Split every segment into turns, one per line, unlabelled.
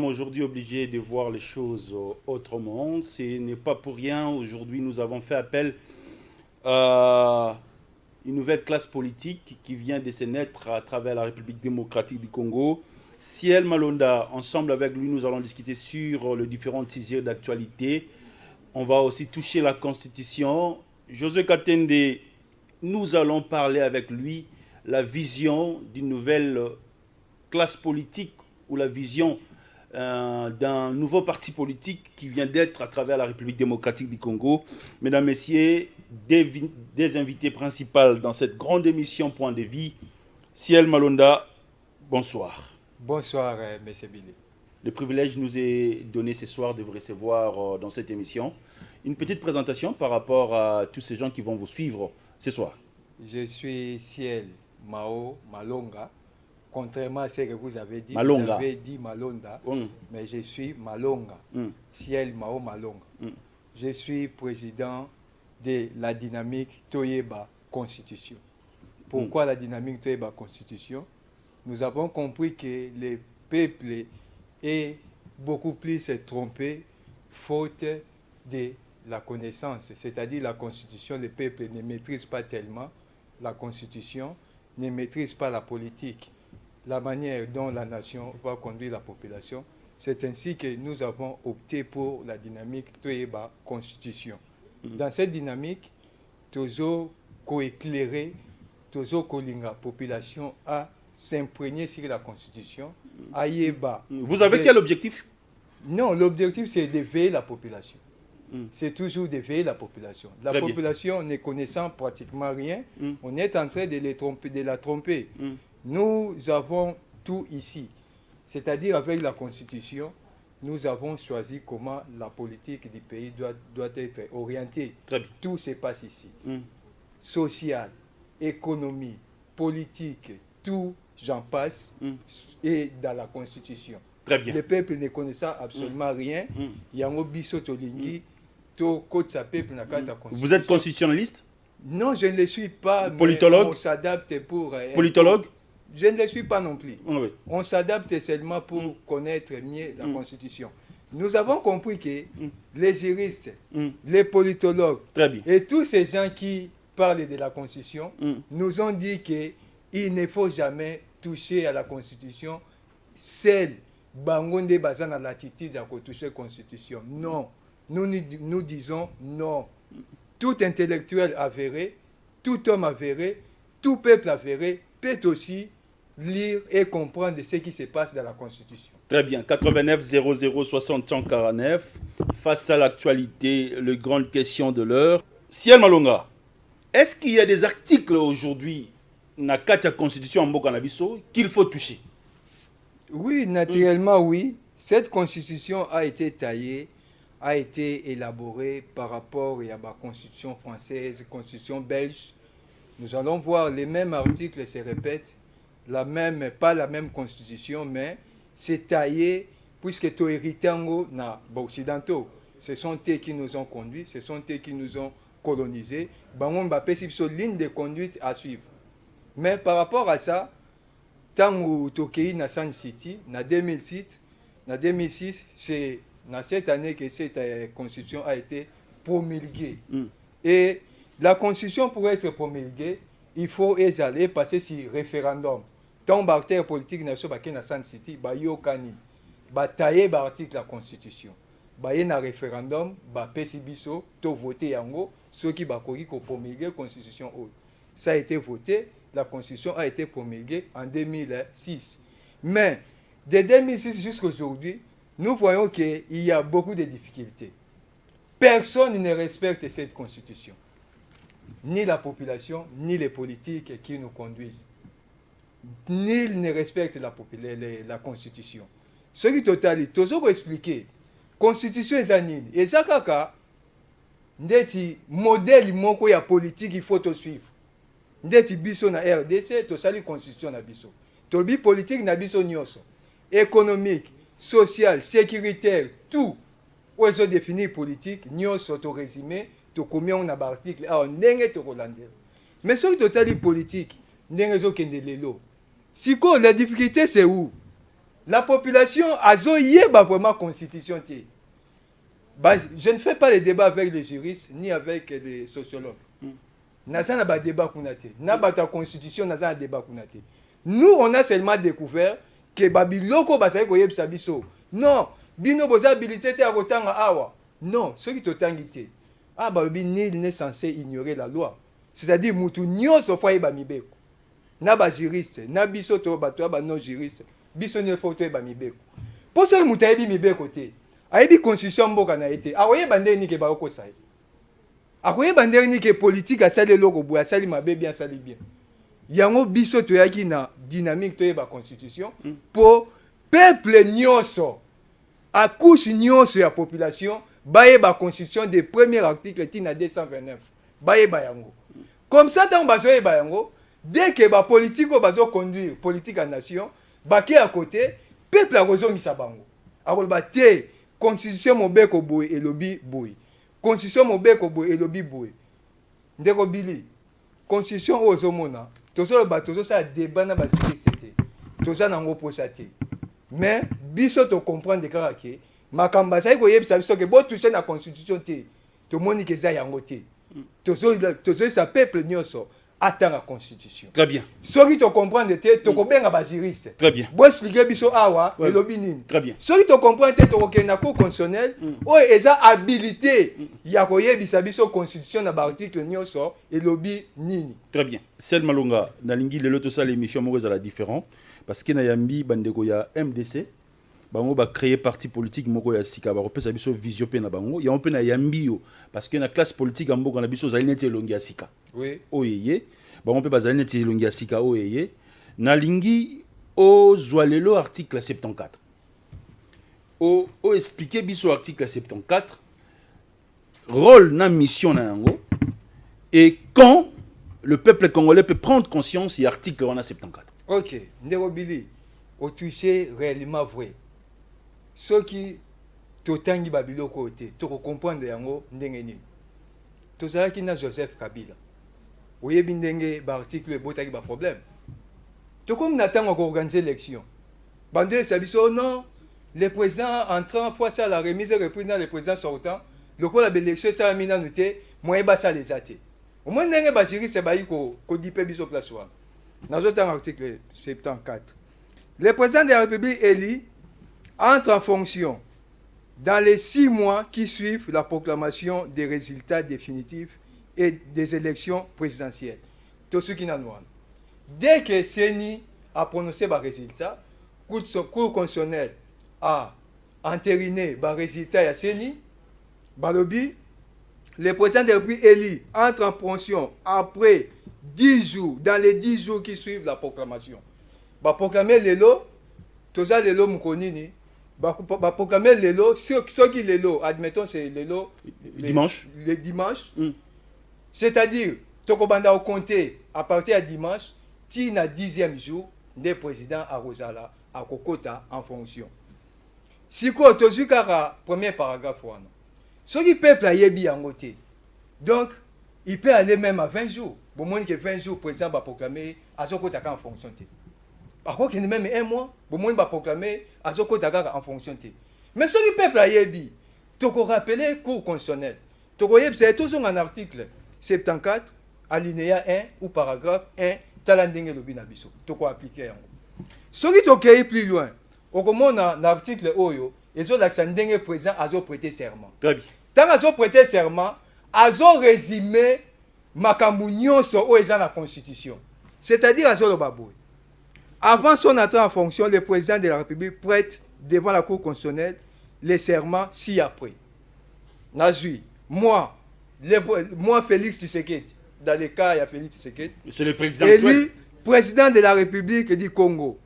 Aujourd'hui obligé de voir les choses autrement. Ce n'est pas pour rien. Aujourd'hui, nous avons fait appel à une nouvelle classe politique qui vient de se naître à travers la République démocratique du Congo. Ciel Malonda, ensemble avec lui, nous allons discuter sur les différents sujets d'actualité. On va aussi toucher la Constitution. José Katende, nous allons parler avec lui la vision d'une nouvelle classe politique ou la vision d'un nouveau parti politique qui vient d'être à travers la République démocratique du Congo. Mesdames, Messieurs, des invités principaux dans cette grande émission Point de vie. Ciel Malonda, bonsoir.
Bonsoir, M. Billy.
Le privilège nous est donné ce soir de vous recevoir dans cette émission. Une petite présentation par rapport à tous ces gens qui vont vous suivre ce soir.
Je suis Ciel Mao Malonga. Contrairement à ce que vous avez dit,
Malonga.
Vous avez dit Malonda, mais je suis Malonga. Ciel Mao Malonga. Je suis président de la dynamique Toyeba Constitution. Pourquoi la dynamique Toyeba Constitution? Nous avons compris que le peuple est beaucoup plus trompé faute de la connaissance. C'est-à-dire la Constitution, le peuple ne maîtrise pas tellement la Constitution, ne maîtrise pas la politique, la manière dont la nation va conduire la population. C'est ainsi que nous avons opté pour la dynamique Toyeba Constitution. Dans cette dynamique, toujours co-éclairer, toujours co-linga population à s'imprégner sur la Constitution, à Yeba.
Vous avez quel objectif?
Non, l'objectif c'est d'éveiller la population. C'est toujours d'éveiller la population. La
Très
population ne connaissant pratiquement rien, on est en train de la tromper. Nous avons tout ici. C'est-à-dire avec la Constitution, nous avons choisi comment la politique du pays doit être orientée. Tout se passe ici. Social, économie, politique, tout, j'en passe, et dans la Constitution.
Très bien.
Le peuple ne connaissant absolument rien. Yango biso tolingi, to kotsa peuple na kata Constitution.
Vous êtes constitutionnaliste?
Non, je ne le suis pas.
Politologue?
On s'adapte pour...
Politologue?
Je ne le suis pas non plus.
Oui.
On s'adapte seulement pour connaître mieux la Constitution. Nous avons compris que les juristes, les politologues et tous ces gens qui parlent de la Constitution nous ont dit qu'il ne faut jamais toucher à la Constitution. Seul Bangonde Bazan a l'attitude à toucher la Constitution. Non. Nous disons non. Tout intellectuel avéré, tout homme avéré, tout peuple avéré peut aussi lire et comprendre ce qui se passe dans la Constitution.
Très bien. 89 00 60 149. Face à l'actualité, les grandes questions de l'heure. Ciel Malonga, est-ce qu'il y a des articles aujourd'hui dans la Constitution en Bokanabiso qu'il faut toucher?
Oui, naturellement, oui. Cette Constitution a été taillée, a été élaborée par rapport à la Constitution française, Constitution belge. Nous allons voir les mêmes articles se répètent, pas la même Constitution, mais c'est taillé puisque tout héritango na occidentaux. Ce sont eux qui nous ont conduits, ce sont eux qui nous ont colonisés. Bangon Mbappé, c'est une ligne de conduite à suivre. Mais par rapport à ça, Tango Tokei na San City, na 2006, c'est dans cette année que cette constitution a été promulguée. Et la constitution, pour être promulguée, il faut aller passer sur référendum. Tant que politique nationale na San City, ba yokani, ba tailler ba article la constitution. Ba na référendum, ba pesi biso, to voter yango, ceux qui ba koki ko promulguer constitution. Ça a été voté. La Constitution a été promulguée en 2006. Mais de 2006 jusqu'à aujourd'hui, nous voyons qu'il y a beaucoup de difficultés. Personne ne respecte cette Constitution. Ni la population, ni les politiques qui nous conduisent. Nul ne respecte la Constitution. Ce qui est total, toujours expliqué. Constitution est anine. Et ça, c'est modèle moko ya politique, il faut te suivre. Ndeti biso na RDC to sali constitution na biso tolbi politique na biso nyonso économique social sécuritaire tout où ils ont défini politique nyonso to résumé to combien on a article ah ndenge to kolandela mais ce qui totali politique ndenge zo kende lelo siko la difficulté c'est où La population a vraiment constitution. Je ne fais pas les débats avec les juristes ni avec les sociologues. Naza na ba débat kunate. Na ba ta constitution naza na débat kunate. Nous on a seulement découvert que babiloko basai ko yebisa biso. Non, bino boza habilité te akotanga awa. Non, ce qui totangité. Ah babi nul n'est censé ignorer la loi. C'est-à-dire mutu nyonso fa yeba mibeko. Na ba juriste, na biso to bato ba non juriste. Biso ne faut yeba mibeko. Pour ce mutu yebi mibeko te. Ayebi constitution mboka na été. Akoyeba ndeni ke ba okosai. Akoyeba ndeni ke politique asali loko bu asali mabe bien asali bien. Yango biso to yaki na dynamique to yeba constitution pour peuple nyonso à couche nyonso ya population bayeba constitution des premiers articles tina 229. Bayeba yango. Comme ça tant bazo yeba yango dès que ba politique o bazo conduire politique en nation baki à côté peuple a kozongisa bango. Akoloba te constitution mobeko boy et lobby boy. Constitution mobeko boy et lobby boy. Ndeko bili. Constitution ozomona. Tozo ba tozo sa débat na ba juriste. Tozo na ngo posate. Mais biso to comprendre kaka ke makamba sai ko yebisa biso ke bo toucher na constitution te. To moni ke za yango te. Tozo sa peuple nyonso attend la constitution.
Très bien.
Ceux qui te comprennent, tu comprends les juristes.
Très bien.
Bon expliquer biso awa et lobby.
Très bien.
Ceux qui te comprennent, tu comprends la cour constitutionnelle. Oh, ils ont habilité. Il y a quoi biso constitution na article nyonso et lobby nini.
Très bien. Sel Malonga, nalingi lelo to ça l'émission mo za la différent parce que na yambi bandeko ya MDC. Bango ba créer parti politique moko ya sika ba repesa biso vision pe na bango ya on pe na yambi yo parce que na classe politique en mboka na biso za linete longi ya sika.
Oui.
Oyeye bango pe bazali neti longi ya sika oyeye na lingi o zwalelo article 74 o expliquer biso article 74 rôle na mission na yango et quand le peuple congolais peut prendre conscience y article 74.
OK, ndeko bili o toucher réellement vrai. Ceux qui totangi babilo côté, to comprendre yango ndenge nini. Tozalaki na Joseph Kabila. Oyebi ndenge ba article botaki ba problème. To comme n'attend encore organiser l'élection. Bande sabiso non, le président entrant pour ça la remise et reprise le président sortant, le quoi la élection ça mina noté, moi ba ça les até. Au moins ndenge ba juriste ba ko dipe biso place wa. Dans autre article 74. Le président de la République élu entre en fonction dans les 6 mois qui suivent la proclamation des résultats définitifs et des élections présidentielles. Tout ce qui n'a pas. Dès que CENI a prononcé les résultats, le Cour constitutionnelle a entériné les résultats à CENI, le président de la République élu entre en fonction après 10 jours, dans les 10 jours qui suivent la proclamation. Va proclamer les lots, tous les lots moukonini, va proclamer les lots, ceux qui les lots, admettons c'est les lots
dimanche.
Les dimanches. C'est-à-dire, Tokobanda au compter à partir de dimanche, tu na 10e jour des présidents à Rosala, à Kokota en fonction. Si quoi, tu as premier paragraphe. Ce qui peuple a yebi en côté. Donc, il peut aller même à 20 jours. Au moins que 20 jours, le président va proclamer à ce côté en fonction. Par contre, il y a même un mois, au moins va proclamer à ce côté en fonction. Mais ce qui peuple a yebi, tu as rappelé le cours constitutionnel. Tu as c'est toujours un article 74, alinéa 1 ou paragraphe 1, talandenge lobi na biso. Tu as appliqué. Ce qui est plus loin, au moment dans l'article Oyo, ils ont l'accent président à prêter serment.
Très bien.
Tant qu'ils ont prêté serment, ils ont résumé makambu nyonso o eza la constitution. C'est-à-dire à le baboué. Avant son entrée en fonction, le président de la République prête devant la Cour constitutionnelle les serments ci-après. Nazui, moi, Félix Tshisekedi, dans le cas, il y a Félix Tshisekedi,
c'est le président
élu président de la République du Congo.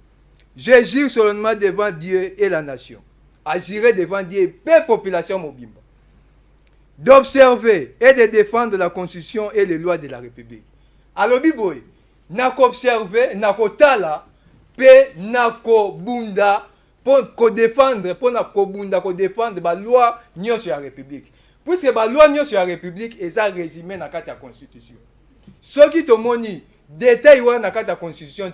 Je jure solennellement devant Dieu et la nation, agirai devant Dieu et la population mobimba, d'observer et de défendre la Constitution et les lois de la République. Alors, Biboy, nako observer, nako tala, pe nako bunda, pour défendre, pour nako bunda, pour défendre la loi nyonso sur la République. Puisque la loi nyonso sur la République est résumé dans la Constitution. Ce qui te moni, détail dans la Constitution,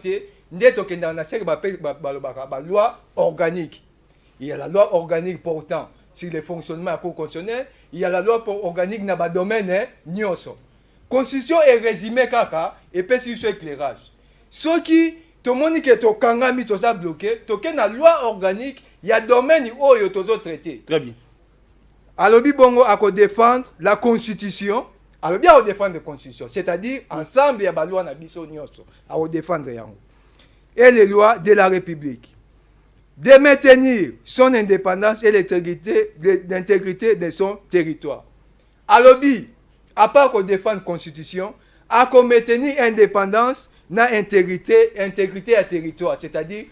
nde tokenda na seke ba loi organique. Il y a la loi organique portant sur le fonctionnement à cour constitutionnelle, il y a la loi organique na ba domaine nyonso. Constitution est résumé kaka et puis sur ce éclairage. Ce qui tout le monde qui est au kangami tout ça bloqué, toke na loi organique, il y a domaine oyo tozo traité.
Très bien.
Alors bongo à défendre la constitution, alors bien à défendre la constitution, c'est-à-dire ensemble il y a ba loi na biso nyonso à défendre yango. Et les lois de la République. De maintenir son indépendance et l'intégrité de son territoire. Alors à part qu'on défende la constitution, à qu'on maintenir indépendance, na intégrité à territoire, c'est-à-dire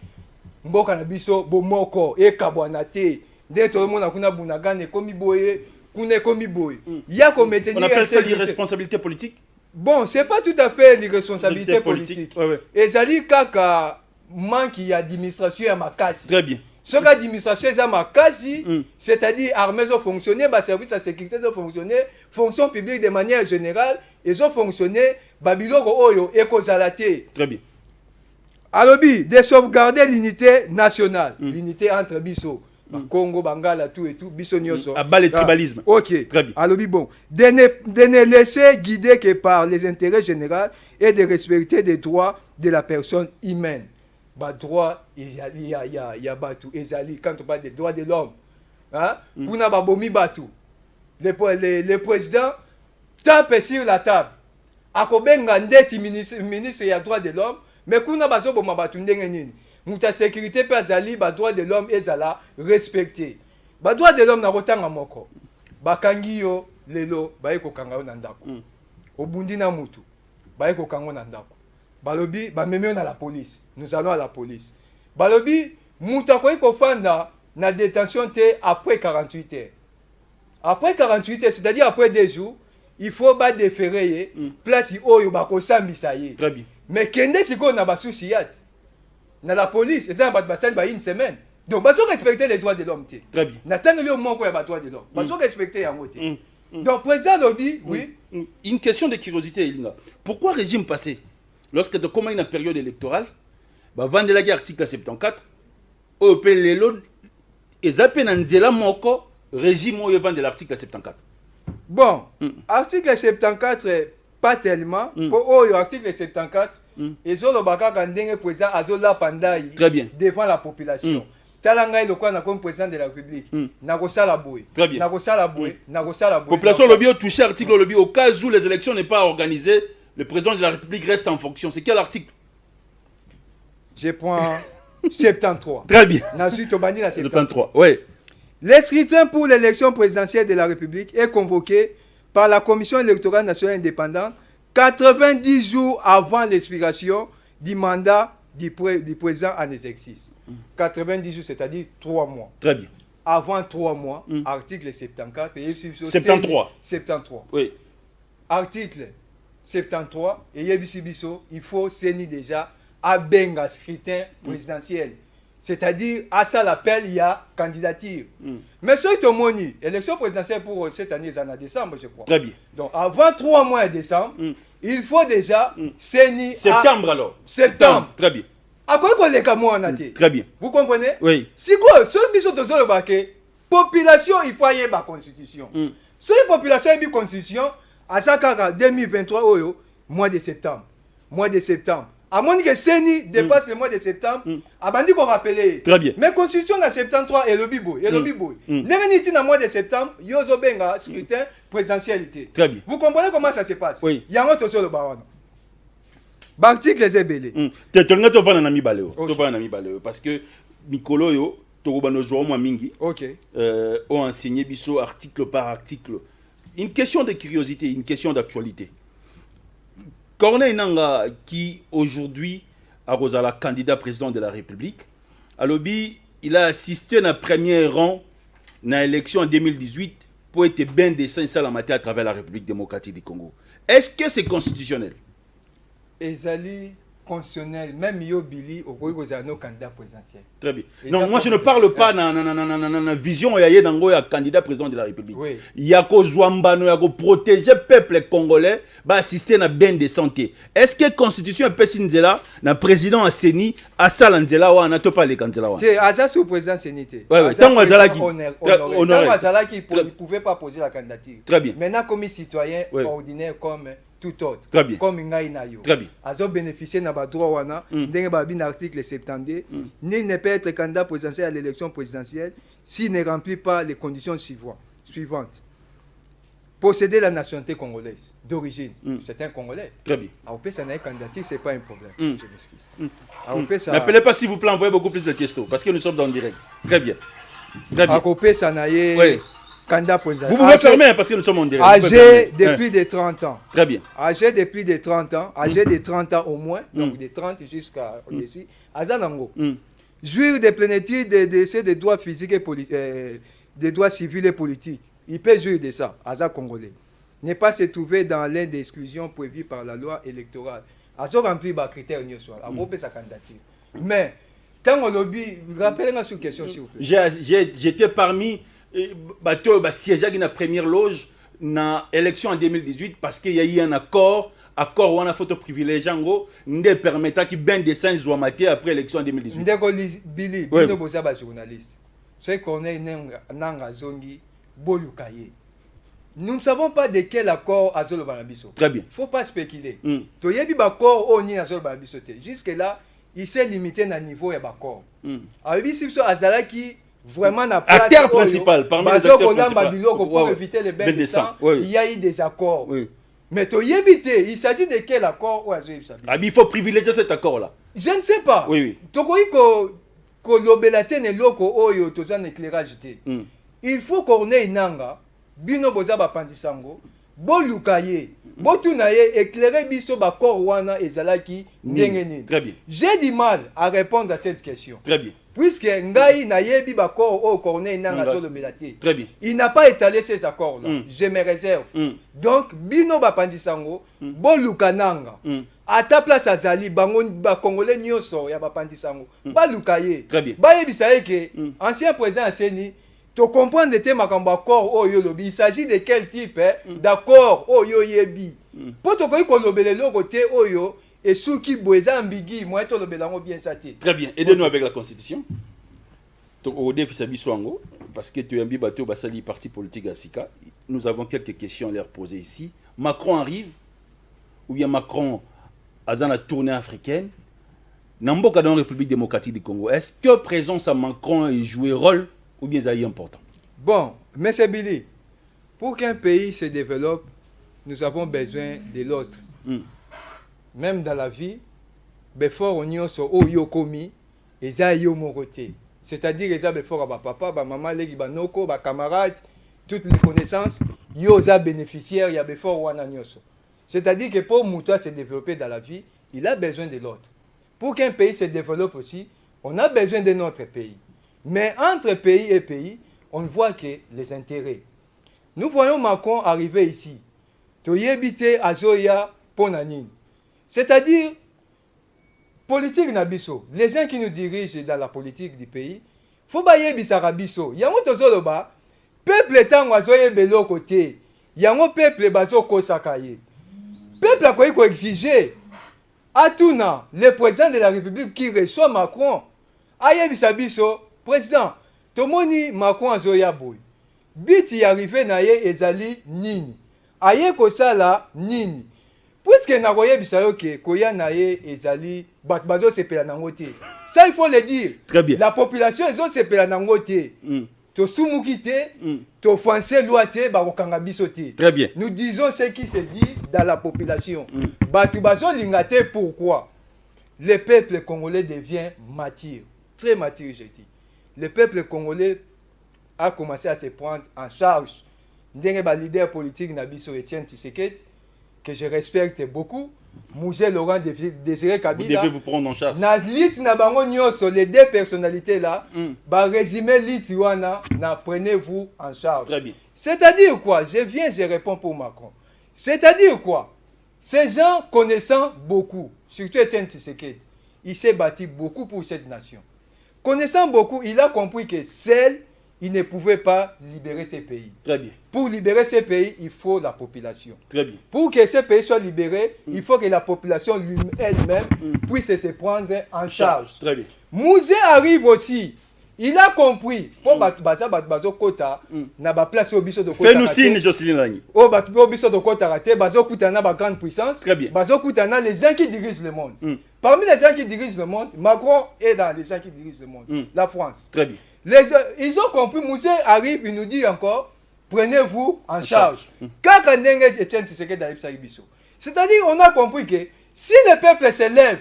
mboka na biso bomoko e kabwanate dès tout le monde akuna bunagane komi boye kuna komi boye ya ko maintenir.
On appelle ça l'irresponsabilité politique.
Bon, c'est pas tout à fait l'irresponsabilité politique.
Ouais.
Et zali kaka manque ya administration ya makasi.
Très bien.
Ce que l'administration est makasi, c'est-à-dire armées ont fonctionné, services de sécurité ont fonctionné, fonction publique de manière générale, ils ont fonctionné, Babylone oyo ekozalate.
Très bien.
Alors de sauvegarder l'unité nationale, l'unité entre biso, Congo, Bangala, tout et tout, biso nyoso.
Abat le tribalisme.
Ok.
Très bien.
Alors bon, de ne laisser guider que par les intérêts généraux et de respecter les droits de la personne humaine. Droit, il y a Batou, Ezali, quand on parle des droits de l'homme, hein? Kuna babomi Batou. Le président tape sur la table. Akobenga ndeti ministre ya droit de l'homme, mais kuna bazo boma Batou ndenge nini. Muta sécurité pe azali ba droit de l'homme ezala respecté. Ba droit de l'homme na kotanga moko. Bakangi yo lelo bayeko kanga na ndako. Obundi na mutu. Bayeko kanga na ndako. Balobi bamemi na la police. Nous allons à la police. Balobi muta koyi kofanda na détention après 48 heures. Après 48 heures, c'est-à-dire après 2 jours, il faut pas déférer place oyo bakosambisa ye.
Très bien.
Mais kende siko na basusi yat. Na la police, ça va passer une semaine. Donc baso respecter les droits de l'homme.
Très bien.
Na tanga le moko ya droits de l'homme. Baso respecter yango te. Donc président lobi, oui.
Une question de curiosité, Elinga. Pourquoi régime passé, lorsque tu commences une période électorale, vendre la guerre article 74, au PLL, et zappé dans moko régime au vendre l'article 74.
Bon, article 74 pas tellement pour l'article 74 et zo lobaka kandenge président azola pandai devant la population. Talanga le quoi na comme président de la République. Na kosala boy.
Très bien.
Na kosala boy, na kosala boy.
Population lobby au touché article lobby au cas où les élections n'est pas organisées, le président de la République reste en fonction. C'est quel article?
Je prends 73.
Très bien.
Na suite au bandi na
73. Oui.
Les scrutins pour l'élection présidentielle de la République est convoqué par la Commission électorale nationale indépendante 90 jours avant l'expiration du mandat du président en exercice. 90 jours, c'est-à-dire 3 mois.
Très bien.
Avant 3 mois, article 74.
73.
73.
Oui.
Article 73, et Yebissibiso, il faut saisir déjà à Benga scrutin présidentiel. C'est-à-dire, à ça l'appel, il y a candidature. Mais ce qui est moni, élection présidentielle pour cette année, c'est en décembre, je crois.
Très bien.
Donc, avant 3 mois de décembre, il faut déjà saisir.
Septembre alors.
Septembre.
Très bien.
À quoi qu'on les mois en a été?
Très bien.
Vous comprenez?
Oui.
C'est quoi? Ce qui est dans le baquet, population, il faut y avoir la constitution. Si la population a une constitution, à ça, 2023, mois de septembre. Mois de septembre. À moins que Seni dépasse le mois de septembre, à bandi qu'on rappelle.
Très bien.
Mais constitution en 73 et le bibo. Et le bibo. L'événement dans le mois de septembre, il y a un scrutin présidentialité.
Très bien.
Vous comprenez comment ça se passe?
Oui.
Il y a un autre sur le baron. L'article est belé.
Tu vas en ami baléo. Parce que Nicolo, yo,
ok.
Ont enseigné biso article par article. Une question de curiosité, une question d'actualité. Corneille Nanga, qui aujourd'hui a la candidat président de la République, à l'obbi, il a assisté à un premier rang dans l'élection en 2018 pour être bien dessin ça la matière à travers la République démocratique du Congo. Est-ce que c'est constitutionnel?
Ezali constitutionnel, même yo Billy, au candidat présidentiel.
Très bien. Et non, moi je ne parle pas de la vision de candidat président de la République.
Oui.
Il y a que protéger le peuple congolais, assister à la bien de santé. Est-ce que la constitution est Sinzela, le président Asseni, à Salanzela ou à pas les candidats?
C'est Asa sous président Sénité.
Oui, tant Azalaki.
Tant Azalaki, il ne pouvait pas poser la candidature.
Très bien.
Maintenant, comme citoyen ordinaire, comme tout autre.
Très bien.
Comme Ngai Nayo.
Très bien.
Azo bénéficier de la droit wana, l'article 72, nul ne peut être candidat présidentiel à l'élection présidentielle s'il ne remplit pas les conditions suivantes. Posséder la nationalité congolaise d'origine. C'est un Congolais.
Très bien.
Alors, ça n'a candidature, ce n'est pas un problème. Je m'excuse.
N'appelez pas s'il vous plaît, envoyez beaucoup plus de questions parce que nous sommes dans le direct. Très bien. Très bien.
Ça n'a candidat présidentiel.
Vous pouvez fermer parce que nous sommes en direct.
Âgé de plus de 30 ans.
Très bien.
Âgé de plus de 30 ans. Âgé de 30 ans au moins. Donc de 30 jusqu'à ici. Azanango. Jouir de plénitude des droits physiques et des droits civils et politiques. Il peut jouir de ça, Aza Congolais. Ne pas se trouver dans l'un des exclusions prévues par la loi électorale. Aza remplit les critères, a groupé sa candidature. Mais, tant qu'on lobby, rappelez-moi sur question, s'il vous plaît.
J'étais parmi siégeants de la première loge dans l'élection en 2018 parce qu'il y a eu un accord où on a photo privilégié qui permettait que ben des singes soient matés après l'élection en 2018.
Ndeko Billy, Bino Bozaba journaliste. C'est qu'on est Nanga Zongi, Bolukaye. Nous ne savons pas de quel accord Azolo Banabiso.
Très bien.
Il ne faut pas spéculer. Tu y a des accords au ni Azolo Banabiso. Jusque-là, il s'est limité à un niveau de l'accord. Alors, si Azalaki vraiment n'a pas
acteur principal, parmi les acteurs principaux.
Pour éviter les bains de sang, il y a eu des accords. Mais tu y évité, il s'agit de quel accord?
Il faut privilégier cet accord-là.
Je ne sais pas.
Oui.
Il faut qu'on ait une anga, bino bozaba pandisango, bolukaye, botunaye, éclairer biso bakor wana ezalaki ndengeni.
Très bien.
J'ai du mal à répondre à cette question.
Très bien.
Puisque ngai na yebi bakor o corne nanga zo melati.
Très bien.
Il n'a pas étalé ces accords là. Je me réserve. Donc bino ba pandisango, bolukananga. À ta place azali bango ba congolais nyoso ya ba pandisango. Balukaye.
Très bien.
Ba yebi sa que ancien président Asseni tu comprends de tes accords il s'agit de quel type d'accord oyo yebi. Pour te connaître kolobele lo côté oyo et ceux qui boisa ambigi moi to lobelango bien saté.
Très bien. Aidez-nous avec la constitution. Au défi Sabiswango parce que tu es un bateau basali parti politique à Sika. Nous avons quelques questions à leur poser ici. Macron arrive ou bien Macron a dans la tournée africaine. Namboka dans la République démocratique du Congo. Est-ce que présence à Macron ait joué rôle ou bien ça y est important?
Bon, M. Billy, pour qu'un pays se développe, nous avons besoin de l'autre. Même dans la vie, before on y so o yo komi, et ça yo moroté. C'est-à-dire que ça before à papa, ba maman, les banoko, ba camarades, toutes les connaissances, yo za bénéficiaire, il y a before wana nyoso. C'est-à-dire que pour Moutoua se développer dans la vie, il a besoin de l'autre. Pour qu'un pays se développe aussi, on a besoin de notre pays. Mais entre pays et pays, on ne voit que les intérêts. Nous voyons Macron arriver ici. Toyebite Azoya Ponanine. C'est-à-dire, politique Nabiso, les gens qui nous dirigent dans la politique du pays, il faut bailler Bissarabiso. Yango tozoloba, peuple étant Azoye Belo côté, Yango peuple Bazo Kosakaye. Peuple a quoi exiger. Atuna, le président de la République qui reçoit Macron, Aye Bissabiso, président, Tomoni Macron Azoya Boy. Biti arrivé na ye ezali nini. Aye kosala nini. Puisque na koye bisayo ke koya na ye ezali bazo sepela nango te. Ça il faut le dire.
Très bien.
La population ezo sepela nango te. To sumuki te, to français loi te ba kokanga biso te.
Très bien.
Nous disons ce qui se dit dans la population. Batu bazo lingate pourquoi? Le peuple congolais devient mature, très mature je dis. Le peuple congolais a commencé à se prendre en charge. Ndenge ba leader politique Nabiso Etienne Tshisekedi, que je respecte beaucoup, Mouzé Laurent Désiré Kabila.
Vous devez vous prendre en charge.
Na liste na bango nyoso, les deux personnalités là, ba résumé liste wana, na prenez-vous en charge.
Très bien.
C'est-à-dire quoi? Je réponds pour Macron. C'est-à-dire quoi? Ces gens connaissant beaucoup, surtout Etienne Tshisekedi, il s'est battu beaucoup pour cette nation. Connaissant beaucoup, il a compris que seul, il ne pouvait pas libérer ces pays.
Très bien.
Pour libérer ces pays, il faut la population.
Très bien.
Pour que ces pays soient libérés, il faut que la population elle-même puisse se prendre en charge.
Très bien.
Mouzé arrive aussi. Il a compris. Pour bazo kota na ba place au biso de kota.
Fais-nous signe, Jocelyne Langi.
Oh au biso de kota raté, bazo kutana ba grande puissance.
Très bien.
Bazo kutana les gens qui dirigent le monde. Parmi les gens qui dirigent le monde, Macron est dans les gens qui dirigent le monde. La France.
Très bien.
Ils ont compris. Mouzé arrive, il nous dit encore, prenez-vous en charge. C'est-à-dire, on a compris que si le peuple se lève,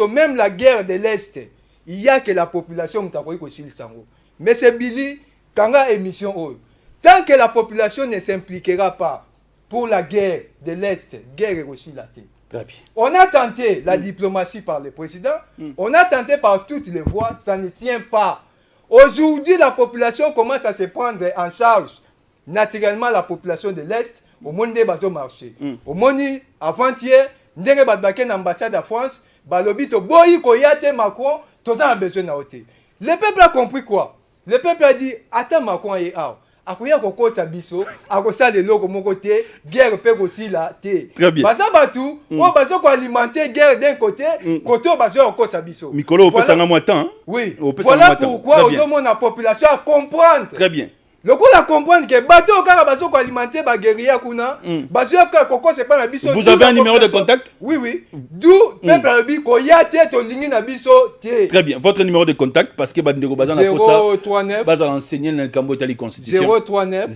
même la guerre de l'Est, il n'y a que la population qui a aussi le sango. Mais c'est Billy, quand la émission, tant que la population ne s'impliquera pas pour la guerre de l'Est, guerre est aussi la tête.
Très bien.
On a tenté la diplomatie par le président, on a tenté par toutes les voies, ça ne tient pas. Aujourd'hui, la population commence à se prendre en charge. Naturellement, la population de l'Est, au monde des marché. Au monde, avant-hier, ndenge batbake na ambassade de France, balobi to boyi koyate Macron, tous en besoin na ote. Le peuple a compris quoi? Le peuple a dit, attends Macron et ah. Akoya koko sabiso, akosa le logo moko te, guerre pe aussi là te.
Très bien.
Basa batu, on baso ko alimenter guerre d'un côté, côté baso ko sabiso.
Mikolo opesa nga motan.
Oui. Voilà pourquoi aujourd'hui la population a comprendre.
Très bien.
Le coup la comprendre que bateau kaka baso ko alimenter ba guerrier kuna, baso ka koko c'est pas na biso.
Vous avez un numéro de contact?
Oui oui. D'où peuple bi ko yate to lingi na biso te.
Très bien. Votre numéro de contact parce que bandeko bazana kosa 039 bazana enseigner dans le Cambo Italie constitution 039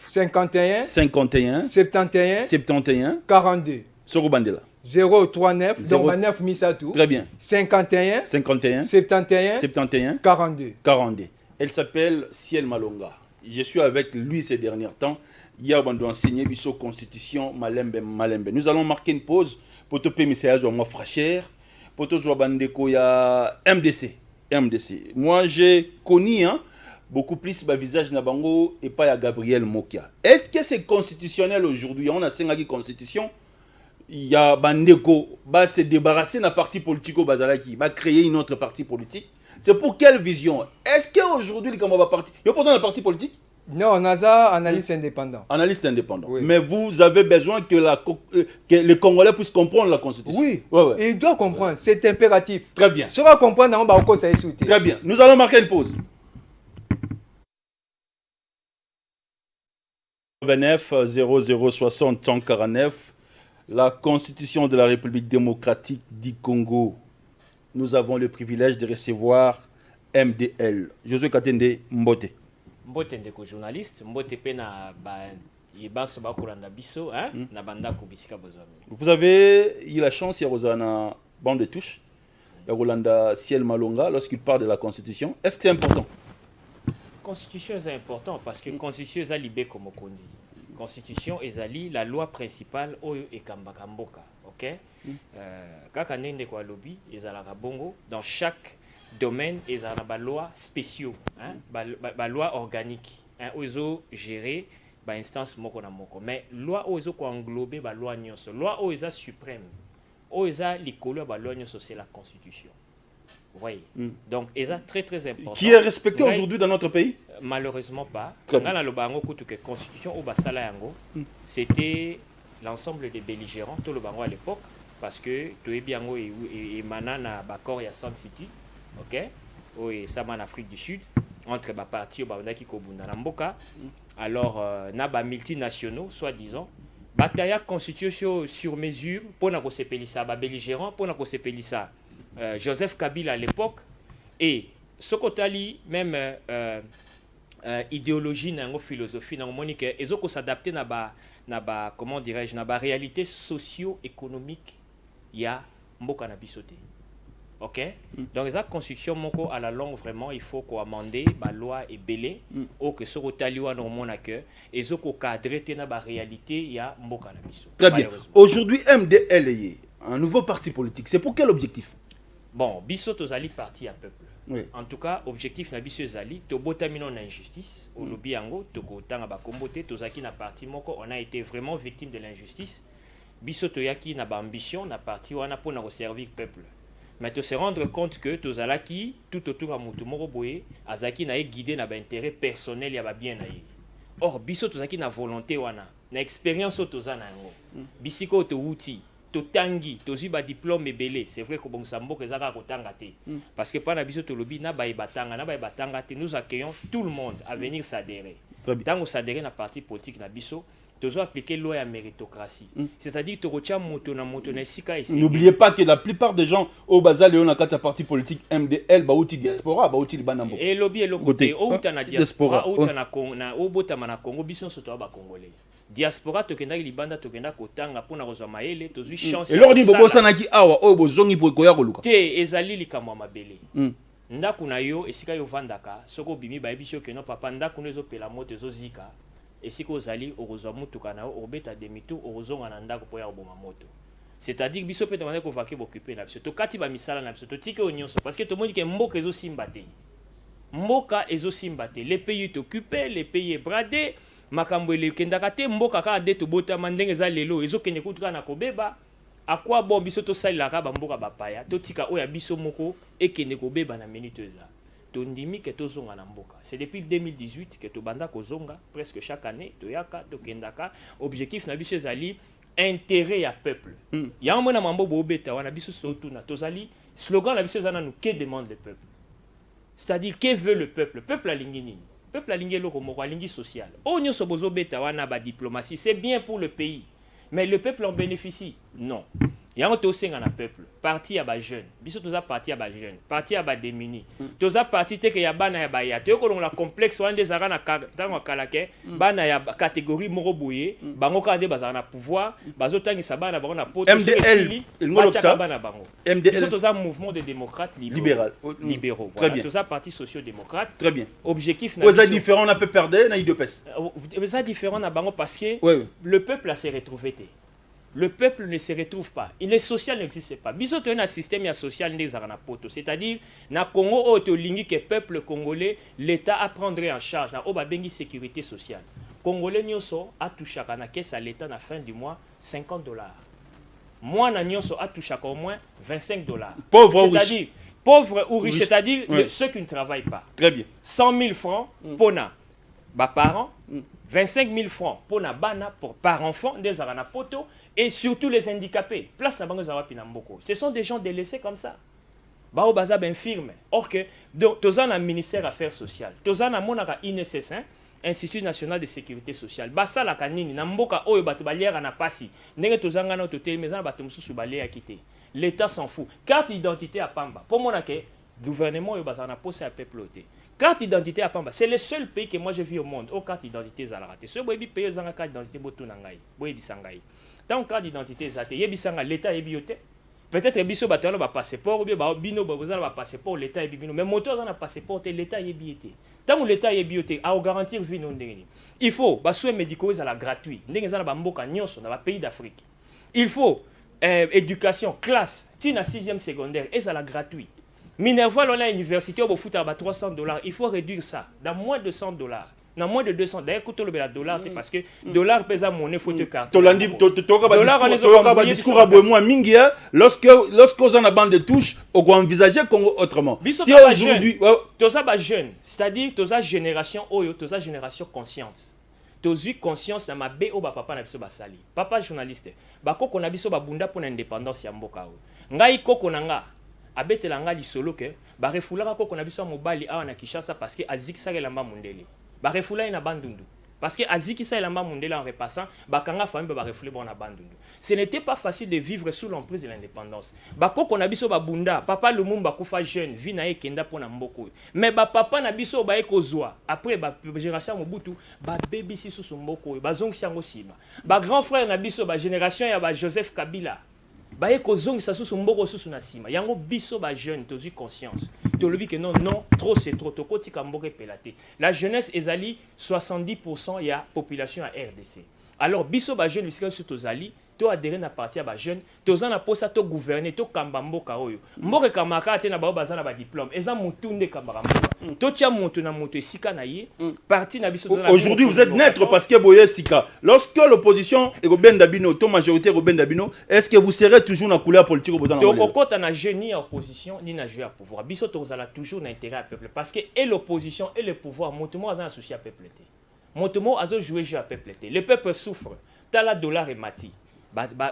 51 71 42 Soro Bandela
039 donc 9 Misatou.
Très bien.
51 71 42.
Elle s'appelle Ciel Malonga. Je suis avec lui ces derniers temps. Hier, on doit enseigner la constitution Malembe. Nous allons marquer une pause pour te permettre de faire fraîcheur. Pour te jouer bandeko ya MDC. Moi, j'ai connu beaucoup plus le visage de Nabango et pas à Gabriel Mokia. Est-ce que c'est constitutionnel aujourd'hui? On a 5 constitution. Il y a bandeko va se débarrasser d'un parti politique au Bazalaki, va créer une autre parti politique. C'est pour quelle vision? Est-ce qu'aujourd'hui, les Cambodgiens parti, il y a besoin d'un parti politique?
Non, on a ça, analyste indépendant.
Analyste indépendant.
Oui.
Mais vous avez besoin que les Congolais puissent comprendre la Constitution.
Oui, ouais. Ils doivent comprendre, c'est impératif.
Très bien.
Si on va comprendre, on va encore s'écouter.
Très bien. Nous allons marquer une pause. 29 0060 149, la Constitution de la République démocratique du Congo. Nous avons le privilège de recevoir MDL. Josué Katende Mbote.
Mbote ndeko journaliste, Mbote pe na yebanso bakolanda biso, na banda ko bisika bozami.
Vous avez eu la chance ya rozana bande de touche ya Rolanda Ciel Malonga lorsqu'il parle de la Constitution. Est-ce que c'est important?
Constitution est important parce que Constitution est libé comme okonzi. Constitution est la loi principale oyo ekambaka mboka, OK? Kaka nende kwa lobby ezalaka bongo dans chaque domaine ezalaka ba loi spéciaux, ba loi organique, ozo gérer ba instance moko na moko, mais loi ozo ko englober ba loi nyonso, loi oza suprême, oza likolo ba loi nyonso, c'est la Constitution. Vous voyez? Donc c'est très très important.
Qui est respecté aujourd'hui dans notre pays?
Malheureusement pas. Dans la lobango kutu que Constitution au basala yango, c'était l'ensemble des belligérants tout le bango à l'époque. Parce que tout est bien et manana bakor ya Sun City, OK? Oui, ça en Afrique du Sud entre ba parti obandaki kobunda na mboka. Alors na ba multinationaux soi-disant bataya constitution sur mesure pour na ko sepelisa ba belligérant pour na ko sepelisa Joseph Kabila à l'époque et sokotali même idéologie na philosophie na monique ezoko s'adapter na ba comment dirais-je na ba réalité socio-économique ya mboka na bisoté. OK? Donc la constitution moko à la longue vraiment il faut qu'on amender ba loi et belé au que ce rotaliwa no mona que ezoko cadrer na ba réalité ya mboka na biso.
Très bien. Aujourd'hui MDL est un nouveau parti politique. C'est pour quel objectif?
Bon, biso tozali parti à peuple.
Oui.
En tout cas, objectif na biso ezali to botamino na injustice au lobby yango to ko tanga ba kombote tozaki na parti moko on a été vraiment victime de l'injustice. biso toyaki na ba ambition na parti wana pour na servir peuple. Mais de se rendre compte que tozalaki tout autour à mutu moko boye azaki na guidé na ba intérêt personnel ya ba bien na ye. Or biso tozaki na volonté wana, na expérience tozana yango. Bisiko to outil totangi tozwi ba diplôme ebele, c'est vrai que bon samboka ezaka kotanga te. Parce que pas na biso to lobi na ba batanga te, nous accueillons tout le monde à venir s'adhérer. Tant s'adhérer na parti politique na biso toujours appliquer loi à méritocratie. C'est-à-dire que
n'oubliez pas que la plupart des gens au Bazal et on a quatre partis politiques MDL, Baouti diaspora, Baouti Libanambo.
Et lobby et le côté où tu as diaspora, où tu as au Botama Congo, Bisson surtout à Congolais. Diaspora, tu as Libanda, tu as Kotanga, pour na Rosamaele, tu as chance.
Et leur dit Bobo Sanaki Awa, oh Bozongi pour Koya Koluka.
Te ezali likamo mabele. Ndaku na yo esika yo vandaka, soko bimi ba ebisho ke no papa ndaku nezo pela moto zo zika. Et si vous allez au Rosamutu Kanao, au Beta Demitu, au Rosongananda, pour y avoir moto. C'est-à-dire que Bissop peut demander qu'on va occuper la psycho. Kati ba misala na psycho, tike oignon parce que tout le monde dit que Mboka est aussi mbaté. Mboka est aussi mbaté. Les pays est occupé, les pays est bradé. Makambo le kendakate Mboka ka de to bota mandenge za lelo, ezo kene kutuka na kobeba. À quoi bon Bissop to sali la ka Mboka bapaya, to tika oya biso moko e kene kobeba na minuteza. Tondimi que tozonga na mboka. C'est depuis 2018 que tobanda kozonga presque chaque année toyaka tokendaka. Objectif na biso ezali intérêt à peuple. Ya mona mambo bobeta wana biso sotuna tozali slogan na biso ezana nous que demande le peuple. C'est-à-dire que veut le peuple? Peuple alingi nini? Peuple alingi loko moko alingi social. O nyoso bozo beta wana ba diplomatie, c'est bien pour le pays. Mais le peuple en bénéficie? Non. Il y a un peuple, parti à bas jeunes, biso toza parti à bas jeunes, parti à bas démunis. Toza parti te que ya bana ya baya, te ko la complexe wan des arana tango kalake, bana ya catégorie moro boye, bango ka de bazana pouvoir, bazo tangi sabana bango na poto
MDL,
MDL. Biso toza mouvement de démocrates libéraux.
Très bien.
Toza parti socio-démocrate.
Très bien.
Objectif
na biso différent on a peu perdre na IDPS.
Ça différent na bango parce que le peuple a s'est retrouvé. Le peuple ne se retrouve pas. Le social n'existe pas. Biso to un système social na poto, c'est-à-dire na Congo otolingi que peuple congolais l'État a prendre en charge na obabengi sécurité sociale. Congolais nyoso a touché na caisse à l'État na fin du mois $50. Moi na nyoso a touché au moins $25.
Pauvre ou
c'est-à-dire pauvre ou riche, c'est-à-dire ceux qui ne travaillent pas.
Très bien.
100 000 francs pour na ba parents, 25 000 francs pour na bana par enfant des arana poto. Et surtout les handicapés. Place na bango zawa pinamboko. Ce sont des gens délaissés comme ça. Bao baza ben firme. Or que donc tozan na ministère affaires sociales. Tozan na monaka INSS, Institut national de sécurité sociale. Basa la kanini na mboka oyo bato baliera na pasi. Ndenge tozanga na totel mezana bato mususu balia kité. L'État s'en fout. Carte d'identité à Pamba. Pour monake gouvernement oyo baza na poste à peuple. Carte d'identité à Pamba, c'est le seul pays que moi j'ai vu au monde. Oh carte d'identité zalaraté. Ce boyebi pays zanga carte d'identité botu na ngai. Boyebi sangai. Tant cas d'identité zate yebisanga l'état ebiote peut-être biso batalo ba passeport ou bien ba bino ba bozala ba passeport l'état ebibino mais moto za na passeport l'état yebiete tant l'état yebiote a garantir vie non ndenge il faut ba soins médicaux ezala gratuit ndenge za na ba mboka nyonso na ba pays d'Afrique il faut éducation classe tina 6e secondaire ezala gratuit Minerva l'on a université au foot à $300 il faut réduire ça dans moins de $100 dans moins de 200 d'ailleurs coûte le dollar parce que dollar pèse à monnaie faut te carte
tolandi toka discours à moi mingia lorsque on a la bande de touche on va envisager Congo autrement
si aujourd'hui toza ba jeune c'est-à-dire toza génération oyo toza génération consciente tozu conscience na mabe o ba papa na biso basali papa journaliste ba koko na biso ba bunda pour l'indépendance ya mboka o ngai koko nanga abetela nga lisolo ke ba refulaka koko na biso mobali awa na Kinshasa parce que azikisa lamba mundele ba refula ina bandundu parce que azikisa lamba mundele en repassant ba kanga famille ba refule bona bandundu ce n'était pas facile de vivre sous l'emprise de l'indépendance ba koko na biso ba bunda papa Lumumba kufa jeune vi na ekenda pona mboko mais ba papa na biso ba ekozwa après ba génération Mobutu ba baby sisu mboko ba zongisa ngo sima ba grand frère na biso ba génération ya ba Joseph Kabila baye kozongisa susu mboko susu na sima yango biso ba jeune tozu conscience to lobi que non trop c'est trop to kotika mboka pelate la jeunesse ezali 70% ya population à RDC alors biso ba jeune bisika susu tozali to adhérer na parti ya ba jeune toza na posa to gouverner to kamba mboka oyo mboka kamaka te na ba baza na ba diplôme eza mutu nde kamba mboka to tia mutu na mutu esika na ye parti na biso
aujourd'hui vous êtes neutre parce que boye sika lorsque l'opposition et Robenda Bino to majorité Robenda Bino est-ce que vous serez toujours na couleur politique opposant
to kokota na jeune ni opposition ni na jouer à pouvoir biso tozala toujours na intérêt à peuple parce que et l'opposition et le pouvoir mutu mo aza associé à peuple te Montomo a joué jeu à peuple. Le peuple souffre. Tala dollar et mati.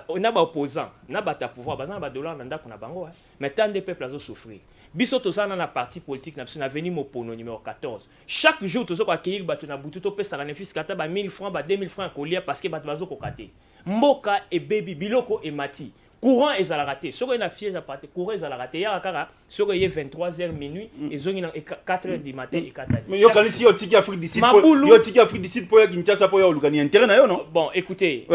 On a ba opposant, na ba ta pouvoir, bazan ba dollar nanda kuna bango. Mais tant de peuples a souffrir. Biso tozana na parti politique na biso na veni mopono numéro 14. Chaque jour tozo ko accueillir bato na butu to pesa bénéfice kata ba 1000 francs ba 2000 francs kolia parce que bato bazo ko kate. Mboka et baby biloko et mati. Courant est à la raté. Sur une affiche à partir, courant est à la raté. Il y a un sur 23h minuit, ils ont 4h du matin et 4h.
Mais il y a aussi Tiki Afrique du Sud. Il y a Tiki Afrique du Sud pour Kinshasa pour y intérêt non?
Bon, écoutez,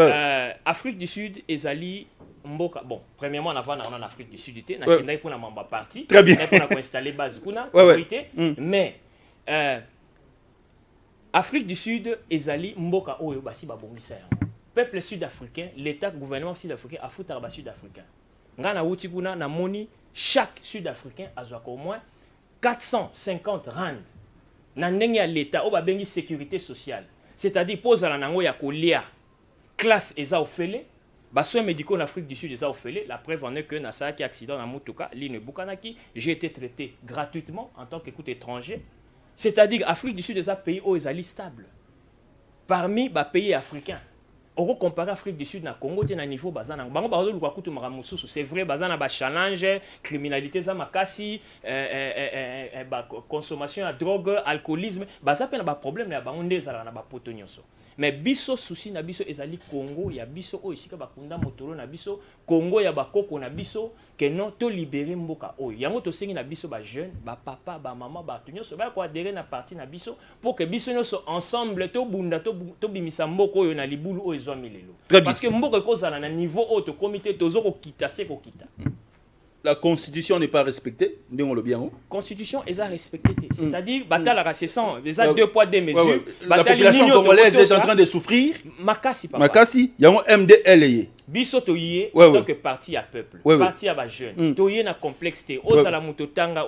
Afrique du Sud, Ezali Mboka. Bon, premièrement, on a en Afrique du Sud, on a pour la membre parti.
Très bien.
On a installé base kuna, mais Afrique du Sud, Ezali Mboka oyo basi babongisa yango. Peuple sud-africain, l'État, gouvernement sud-africain a foutu à sud-africain. Ngana wutikuna na moni chaque sud-africain a au moins 450 rand. Na ndenge l'État o ba bengi sécurité sociale. C'est-à-dire pose la nango ya kolia classe eza ofele, ba soins médicaux en Afrique du Sud eza ofele, la preuve en est que na sa qui accident na mutuka line bukanaki, j'ai été traité gratuitement en tant qu'écoute étranger. C'est-à-dire Afrique du Sud eza pays o ezali stable. Parmi ba pays africains on compare Afrique du Sud na Congo te na niveau bazana bango bazo luka kutu maramususu c'est vrai bazana ba challenge criminalité za makasi consommation de drogue alcoolisme baza pe na ba problème ya bango ndezala na ba poto nyonso mais biso souci na biso ezali Congo ya biso o isika bakunda motoro na biso Congo ya bakoko na biso que non to libérer mboka oyo yango to sengi na biso ba jeune ba papa ba maman ba nyonso ba ko adhérer na parti na biso pour que biso nyonso ensemble to bunda to bimisa mboka oyo na libulu oyo parce que mboka kozala na niveau haut comité tozo ko kita se ko kita.
La constitution n'est pas respectée, ndenge le bien.
Constitution est respectée, c'est-à-dire batala rassessant, les a 2 poids 2 mesures.
La population congolaise est en train de souffrir.
Makasi papa.
Makasi, yango MDL.
Biso toyé en tant que parti à peuple, parti à ba jeune. Toyé na complexité, ozala muto tanga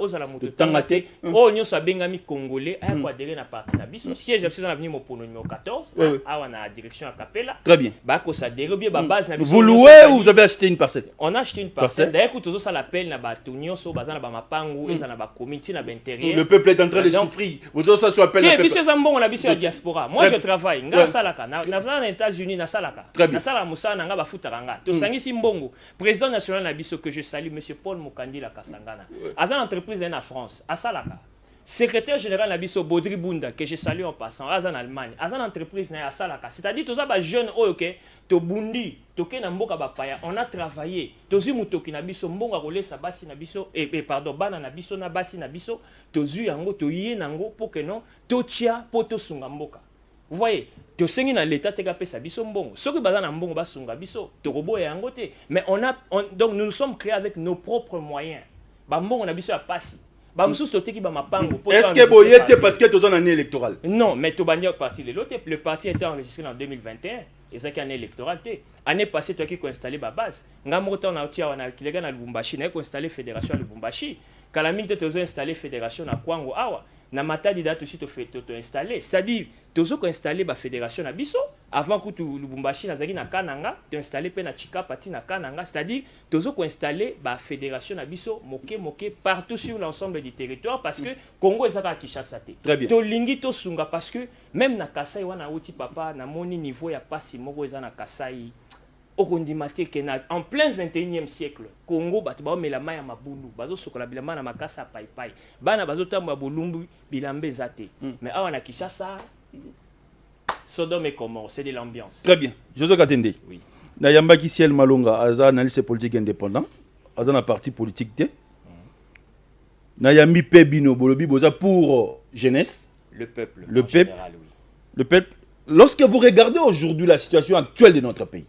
te, o nyoso abengami congolais aya ko adhérer na parti na biso. Siège absolu dans l'avenir mopono numéro 14, awa na direction à Capella.
Très bien.
Ba ko s'adhérer bien ba base na biso.
Vous louez ou vous avez acheté une parcelle?
On a acheté une parcelle. D'ailleurs ko tozo ça l'appel na ba nyonso bazana ba mapangu, eza na ba communauté na ba intérieur.
Le peuple est en train de souffrir. Vous ça soit appel na peuple.
Biso zambongo na biso ya diaspora. Moi je travaille, nga salaka na États-Unis na salaka. Na sala musana nga ba futa ranga. To sangisi mbongo. Président national na biso que je salue monsieur Paul Mukandi la Kasangana. Azan entreprise en France, à salaka. Secrétaire général na biso Baudry Bunda que je salue en passant, azan Allemagne. Azan entreprise na salaka. C'est-à-dire tous ba jeune oyo ke to bundi, to ke na mboka ba paya, on a travaillé. Tozu mutoki na biso mbonga kolesa basi na biso pardon bana na biso na basi na biso, tozu yango to yé nango pour que non to tia poto sunga mboka. Vous voyez, to sengi na l'état te kapesa biso mbongo. Soki baza na mbongo basunga biso, to roboya yango te. Mais donc nous nous sommes créés avec nos propres moyens. Ba mbongo na biso ya pasi. Ba msusu to teki ba mapango.
Est-ce que boyete parce que to zone année électorale?
Non, mais to banya parti le parti a été enregistré en 2021. Et ça qui année électorale té. Année passée toi qui ko installé ba base. Ngamo to na tia wana kilega na Lubumbashi na ko installer fédération à Lubumbashi. Kala mingi to installer fédération na Kwango awa. Na matadi date aussi to installer, c'est-à-dire tozo ko installer ba fédération na biso avant que tu Lubumbashi na zaki na Kananga, to installer pe na Chika pati na Kananga, c'est-à-dire tozo ko installer ba fédération na biso moke partout sur l'ensemble du territoire parce que Congo ezaka Kinshasa te. To lingi to sunga parce que même na Kasai wana uti papa na moni niveau ya pasi moko eza na Kasai. En plein 21e siècle, Congo batu ba mela maya mabulu, bazo sokola bilamba na makasa pai pai. Bana bazo tamba bolumbu bilambe zate. Mais awa na Kinshasa Sodome et Gomorrhe, c'est de l'ambiance.
Très bien. José Katende. Oui. Na Yambaki Ciel Malonga, aza analyste politique indépendant, aza na parti politique té. Na Yambi Pebino Bolobi boza pour jeunesse,
le peuple.
Le peuple. Général, oui. Le peuple. Lorsque vous regardez aujourd'hui la situation actuelle de notre pays,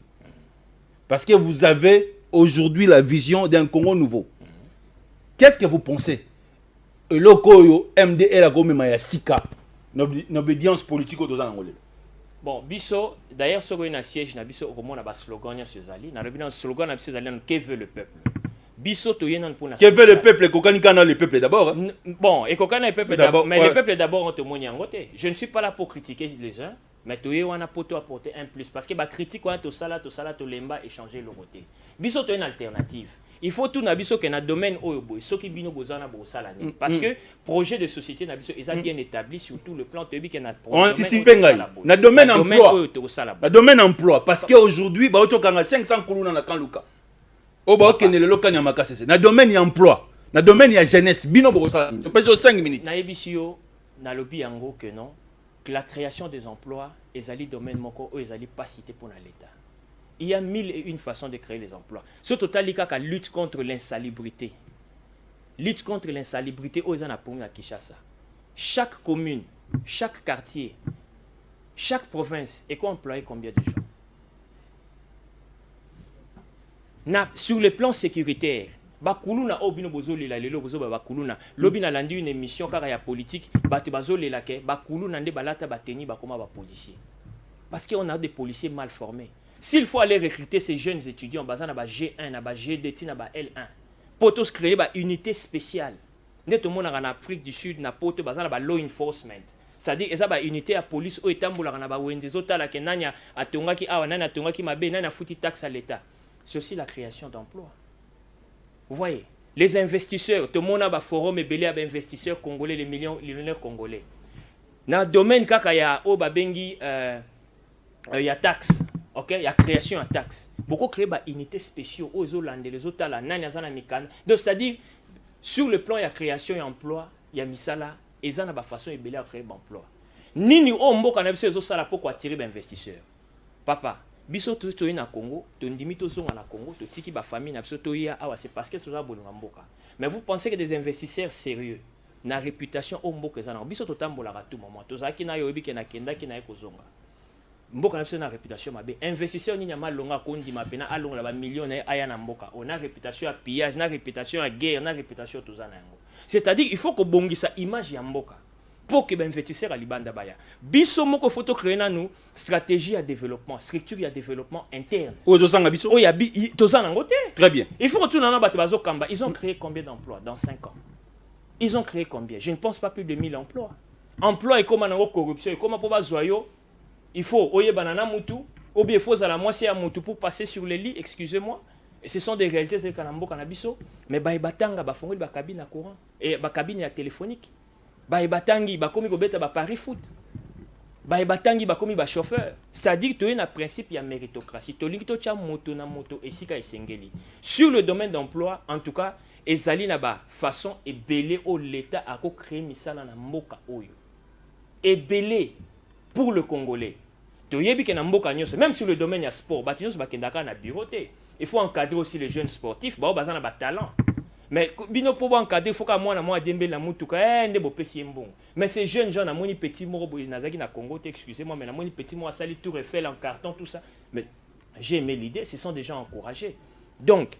parce que vous avez aujourd'hui la vision d'un Congo nouveau. Qu'est-ce que vous pensez? Le Koyo, MDL, la Gomema, Sika, l'obédience politique aux Angolais.
Bon, biso, d'ailleurs, sur un siège, na biso, au moins, on a un slogan sur Zali. Na un slogan sur Zali, que veut le peuple? Biso, to yen pour
que veut le peuple? Kokanikana le peuple d'abord. Hein?
Bon, et Kokana le peuple d'abord. Mais le peuple d'abord, on te montre en côté. Je ne suis pas là pour critiquer les uns, mais to yen, on a pour apporter un plus. Parce que bah critique, on a to sala, to lemba, échanger le côté. Biso, to une alternative. Il faut tout nabiso que na domaine oyobo ce qui bino bozana bo sala parce que projet de société nabiso est bien établi sur tout le plan tebi que na
on anticipe ngai na domaine emploi na domaine emploi parce que aujourd'hui ba otokanga 500 kuluna na kanluka o ba okene le loka nya makasese na domaine emploi na domaine ya jeunesse bino bo sala to peso 5 minutes
na ebisio na lobi yango que non que la création des emplois ezali domaine moko o ezali pas cité pour l'état. Il y a 1001 façons de créer les emplois. Ce total, il y a la lutte contre l'insalubrité. Lutte contre l'insalubrité, aux à Kinshasa. Chaque commune, chaque quartier, chaque province, est employé combien de gens? Sur le plan sécuritaire, bakuluna obino bozoli la lelo bozo bakuluna lobi na landi une émission car il y a politique bate bazoli la ke bakuluna nde balata bateni bakoma ba policiers. Parce qu'on a des policiers mal formés. S'il faut aller recruter ces jeunes étudiants, bah, na ba G1, na ba G2, na ba L1, pour tous créer une unité spéciale. Net au monde en Afrique du Sud, na poto bah, na ba law enforcement. C'est-à-dire, ils ont une unité à police au Etambula, na ba wenzezo tala ke nanya atonga ki awa nanya atonga ki mabe nanya fouti taxe à l'État. C'est aussi la création d'emplois. Vous voyez, les investisseurs, tout le monde a un forum et belé à investisseurs congolais, les millionnaires congolais. Dans le domaine kaka ya o babengi ya taxe. OK, il y a création en taxe. Beaucoup créent des unités spéciales aux Hollandais, les autres là, donc c'est-à-dire sur le plan il y a création et emploi, il y a misala et ça n'a pas façon de créer un emploi. Nini o mboka na biso ezo sala pour attirer des investisseurs. Papa, biso to na Congo, to ndimi to zonga na Congo, to tiki ba famille na biso to ya awa c'est parce que c'est ça bolonga mboka. Mais vous pensez que des investisseurs sérieux na réputation o mboka za na biso to tambola à tout moment. To zaki na yobi ke na kenda ki na ekozonga. Mboka na biso na réputation mabe investisseur ni nyama longa kondi mapena alonga la ba millions aya na mboka on a réputation à pillage na réputation à guerre na réputation to za na yango. C'est-à-dire il faut ko bongisa image ya mboka pour que l'investisseur à libanda baya biso moko photo créer na nous stratégie à développement structure à développement interne
o tozanga biso
o ya tozana ngote
très bien
il faut que tout na bato bazo kamba ils ont créé combien d'emplois dans 5 ans ils ont créé combien je ne pense pas plus de 1000 emplois emploi et comment na corruption et comment pour bazoyo il faut oye banana mutu ou bien il faut à la moitié à mutu pour passer sur les lits excusez-moi et ce sont des réalités de kanambo kanabiso mais ba batanga ba fongoli ba cabine à courant et ba cabine à téléphonique ba batangi ba komi ko beta ba pari foot ba batangi ba komi ba chauffeur c'est-à-dire tu es na principe il y a méritocratie to lingi to cha moto na moto esika esengeli sur le domaine d'emploi en tout cas ezali na ba façon ebelé au l'état a ko créer misala na mboka oyo ebelé pour le Congolais. Même sur le domaine du sport, il faut encadrer aussi les jeunes sportifs, ils ont un talent. Mais bino pour encadrer, il faut que moi dembe la mutuka ndé bo pesi mbon. Mais ces jeunes gens na moni petit moro bo nazaki na Congo, excusez-moi mais na moni petit moro sali tout refait en carton tout ça. Mais j'ai aimé l'idée, ce sont des gens encouragés. Donc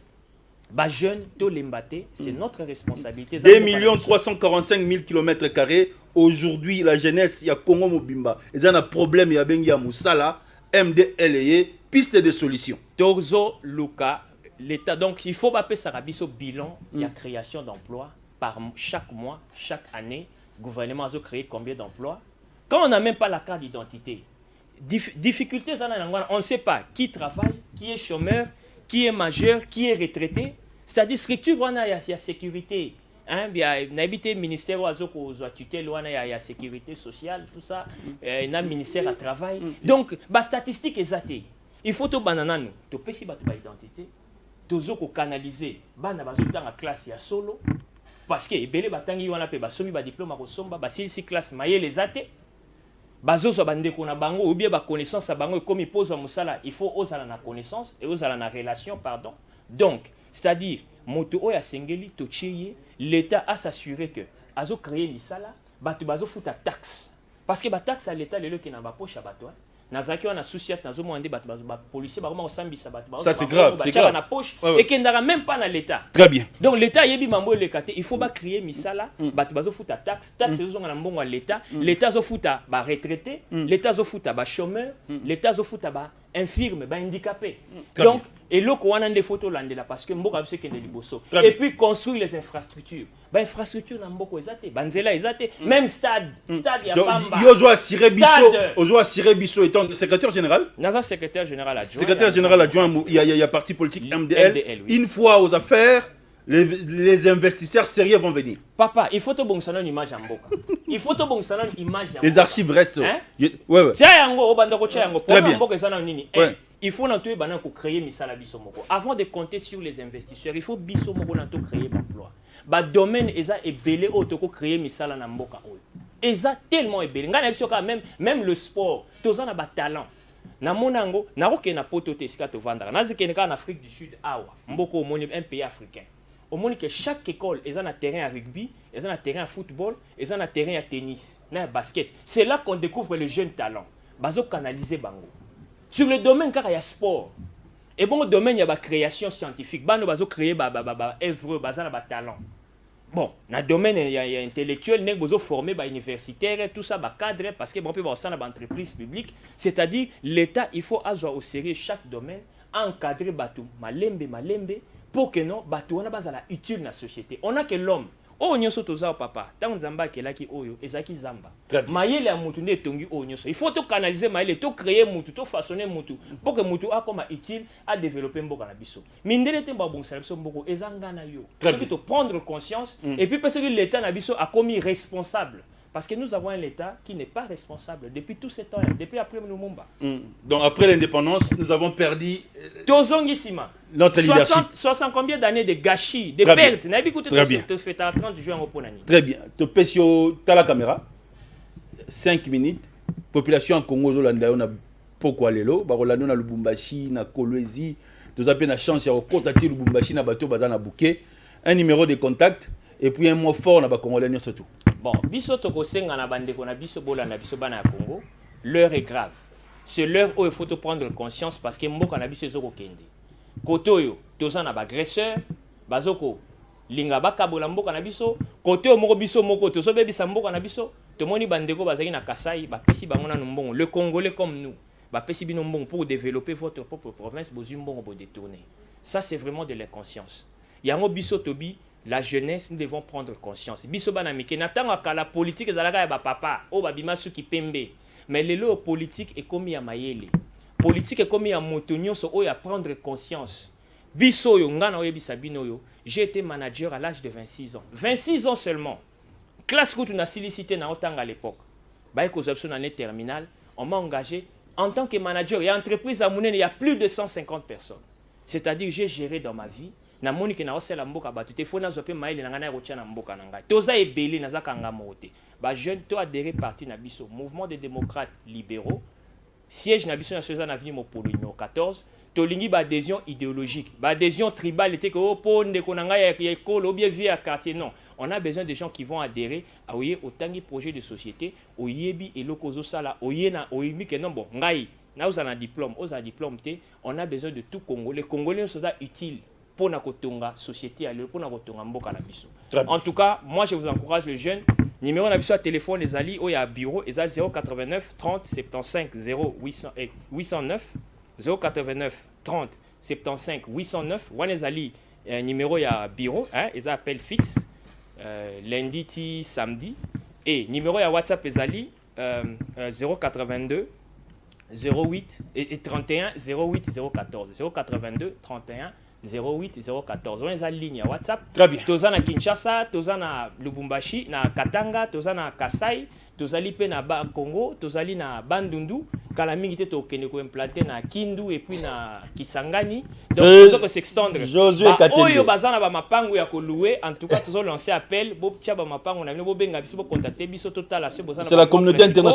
ba jeunes to lembaté, c'est notre responsabilité.
2 345 000 km². Aujourd'hui, la jeunesse, il y a Congo Mobimba. Ils ont un problème, il y a Bengi Moussala, MDLE, piste de solution.
Torzo, Luka, l'État. Donc, il faut appeler ça au bilan. Il y a création d'emplois par chaque mois, chaque année. Le gouvernement a créé combien d'emplois? Quand on n'a même pas la carte d'identité, difficultés, on ne sait pas qui travaille, qui est chômeur, qui est majeur, qui est retraité. C'est-à-dire, structure, il y a sécurité. Il y a un ministère tutelle, il y a sécurité sociale, tout ça, il y a un ministère à travail. Donc, les statistiques sont il faut que nous tu peux si identité, tu peux canaliser, la classe il y a solo, parce que les batangi wana pe basomi ba diplôme ko somba ba si classe maye les athées. Bazo so bande ko na bango ou bien ba connaissance à bango comme il pose musala, il faut osala na connaissance et osala na relation pardon. Donc, c'est-à-dire moto oya sengeli to chiye l'État a s'assuré que azo créer misala batu bazo futa taxe parce que ba taxe à l'État lelo ki na ba poche bato nazaki wana souci ata nazomona nde bato policier bakoma kosambisa bato
ça c'est grave, c'est grave
na poche
ouais.
ekendaka même pas na l'état
très bien
donc l'état yebi mambo eleka te il faut créer misala bato bazofuta taxe ezozonga na mbongo ya l'état l'état azofuta ba retraité l'état azofuta ba chômeur l'état azofuta ba infirme ba handicapé donc eloko wana nde photo landela parce que mboka biso kende liboso et puis construire les infrastructures ba infrastructure na mboko ezate banzela ezate même stade ya pamba
yo zo assurer biso étant secrétaire général
naza secrétaire général
adjoint il y a parti politique MDL une fois aux affaires les investisseurs sérieux vont venir.
Papa, il faut te bon une image en boka. Il faut te bon une image.
Les archives restent.
Hein?
Ouais.
Tiens yango obandako tiens yango.
Très bien.
Il faut nanto bana ko créer misala biso moko. Avant de compter sur les investisseurs, il faut biso moko nanto créer l'emploi. Ba domaine eza ebelé otoko créer misala na mboka oyo. Eza tellement ebelé. Ngana biso ka même le sport, tozana ba talent. Na monango, na roke na poto te sika to vandara. Na zikeneka en Afrique du Sud awa. Mboko omoni un pays africain. Au moins que chaque école est un terrain à rugby, est un terrain à football, est un terrain à tennis, à basket. C'est là qu'on découvre les jeunes talents. Bazo canaliser bango. Sur le domaine car il y a sport. Et bon domaine il y a la création scientifique. Bano bazo créer œuvre, bazana ba talent. Bon, dans le domaine il y a intellectuel, nek bazo former ba universitaire, tout ça ba cadre parce que bon peut ba ça na entreprise publique, c'est-à-dire l'état il faut avoir au sérieux chaque domaine, encadrer batou malembe pour que non bato wana bazala utile na société. On a que l'homme o nyonso toza papa tant nzamba kelaki oyo ezaki zamba mayele ya mutu nde tongi o nyonso il faut to canaliser mayele to créer mutu to façonner mutu pour que mutu akoma utile à développer mboka na biso mindele te ba bongisa biso mboko ezanga na yo c'est to prendre conscience et puis parce que l'état na biso a commis responsable. Parce que nous avons un État qui n'est pas responsable depuis tout ce temps, depuis après Lumumba.
Donc après l'indépendance, nous avons perdu
notre leadership. 60 combien d'années de gâchis, de pertes.
Très bien. Très bien. Tu peux sur la caméra. 5 minutes. Population en Congo, on a pourquoi lelo, barolano na Lubumbashi, na Kolwezi, tu as la chance de contacter Lubumbashi na bateau bazana bouquet, un numéro de contact et puis un mot fort na ba Congolais surtout.
Bon, biso toko senga na bande ko na biso bola na biso bana ya Congo, l'heure est grave. C'est l'heure où il faut te prendre conscience parce que mboka na biso ezoko kende. Koto yo, toza na ba agresseur, bazoko linga bakabola mboka na biso, koto moko biso moko tozo bebisa mboka na biso, tomoni bandeko bazaki na Kasai, ba pesi bango na mbongo, le Congolais comme nous, ba pesi bino mbongo pour développer votre propre province, bozu mbongo pour détourner. Ça c'est vraiment de l'inconscience. Yango biso tobi la jeunesse, nous devons prendre conscience. Biso bana mike natanga ka la politique ezalaka ya ba papa o ba bima suki pembe. Mais lelo politique est comme ya mayele. Politique est comme ya moto nyonso o ya prendre conscience. Biso yo ngana oyebisa bino yo, j'ai été manager à l'âge de 26 ans. 26 ans seulement. Classe que tu n'as silicité na otanga à l'époque. Ba ko option en terminale, on m'a engagé en tant que manager. Il y a entreprise à Mounene, il y a plus de 150 personnes. C'est-à-dire j'ai géré dans ma vie. Na moni ke na osela mboka batu te fona zope maile na ngana ya rotia na mboka na ngai toza ebele na zaka ngamo te ba jeune to adhérer parti na biso mouvement des démocrates libéraux siège na biso na soza na avenue Mopolo numéro 14 to lingi ba adhésion idéologique ba adhésion tribale te ko ponde ko na ngai ya ekolo bien vie à quartier non on a besoin de gens qui vont adhérer à oye autangi projet de société oyebi eloko zo sala oyena oyimi ke non bon ngai na uzana diplôme te on a besoin de tout Congolais. Les Congolais sont utiles pour la société, pour la mboka na biso. En tout cas, moi je vous encourage les jeunes. Numéro na biso à téléphone les ali au ya bureau et 089 30 75 809 089 30 75 809 wan les ali numéro ya bureau hein ils appellent fixe lundi ti samedi et numéro ya WhatsApp les ali 082 08 et 31 08 014 082 31 08 014. On est en ligne à WhatsApp.
Très bien.
Toza na Kinshasa, toza na Lubumbashi, na Katanga, toza na Kasai, toza li pe na Congo, toza li na Bandundu, kala mingi te to kene ko implanter na Kindu et puis na Kisangani. Donc toza ko s'extendre. Oyo bazana ba mapangu ya ko louer, en tout cas toza lancer appel, bo tia ba mapangu na bino bo benga biso bo contacter biso total à ce bozana.
C'est la communauté internationale.